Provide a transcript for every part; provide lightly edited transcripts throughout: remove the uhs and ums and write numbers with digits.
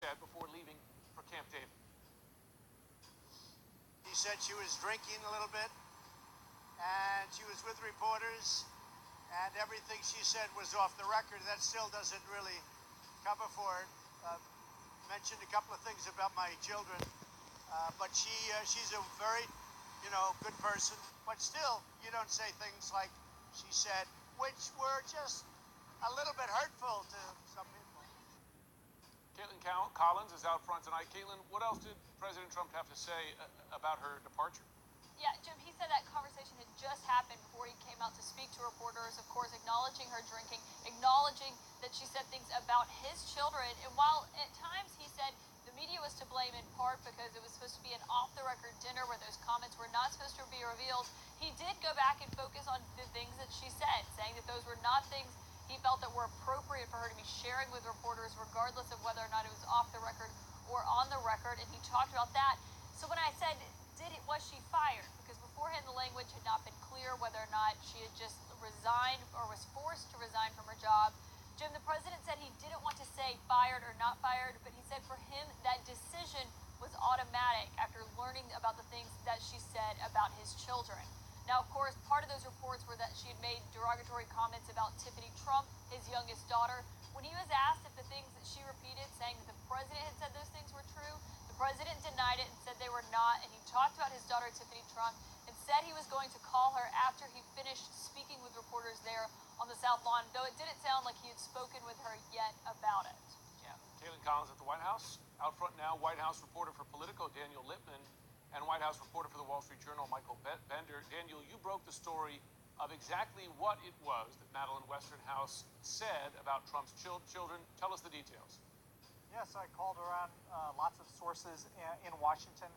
said before leaving for Camp David. He said she was drinking a little bit, and she was with reporters, and everything she said was off the record. That still doesn't really cover for it. Mentioned a couple of things about my children, but she's a very, good person. But still, you don't say things like she said, which were just a little bit hurtful to some people. Caitlin Collins is out front tonight. Caitlin, what else did President Trump have to say about her departure? Yeah, Jim, he said that conversation had just happened before he came out to speak to reporters, of course, acknowledging her drinking, acknowledging that she said things about his children. And while at times he said the media was to blame in part because it was supposed to be an off-the-record dinner where those comments were not supposed to be revealed, he did go back and focus on the things that she said, saying that those were not things he felt that were appropriate for her to be sharing with reporters, regardless of whether or not it was off the record or on the record. And he talked about that. So when I said, was she fired? Because beforehand the language had not been clear whether or not she had just resigned or was forced to resign from her job. Jim, the president said he didn't want to say fired or not fired, but he said for him that decision was automatic after learning about the things that she said about his children. Now, of course, part of those reports were that she had made derogatory comments about Tiffany Trump, his youngest daughter. When he was asked if the things that she repeated, saying that the president had said those things were true, the president denied it and said they were not, and he talked about his daughter Tiffany Trump and said he was going to call her after he finished speaking with reporters there on the South Lawn, though it didn't sound like he had spoken with her yet about it. Yeah. Caitlin Collins at the White House. Out front now, White House reporter for Politico, Daniel Lippman, and White House reporter for the Wall Street Journal, Michael Bender. Daniel, you broke the story of exactly what it was that Madeleine Westerhouse said about Trump's children. Tell us the details. Yes, I called around lots of sources in Washington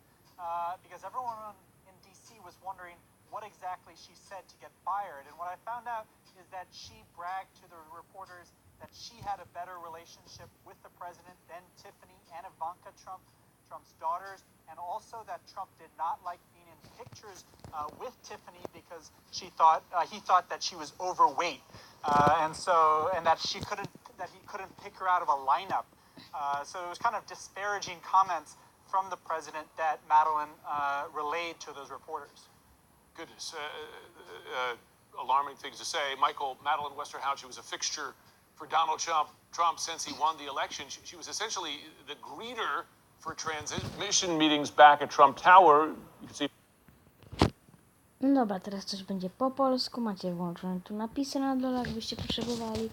because everyone in D.C. was wondering what exactly she said to get fired. And what I found out is that she bragged to the reporters that she had a better relationship with the president than Tiffany and Ivanka Trump, Trump's daughters, and also that Trump did not like being in pictures with Tiffany because he thought that she was overweight, and that he couldn't pick her out of a lineup. So it was kind of disparaging comments from the president that Madeleine relayed to those reporters. Goodness, alarming things to say. Michael, Madeleine Westerhouse, she was a fixture for Donald Trump since he won the election. She was essentially the greeter for transmission meetings back at Trump Tower. You can see. No dobra, teraz coś będzie po polsku. Macie włączone tu napisy na dole, jakbyście potrzebowali.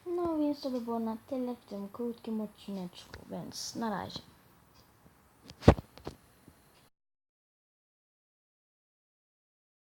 No więc to by było na tyle w tym krótkim odcineczku, więc na razie.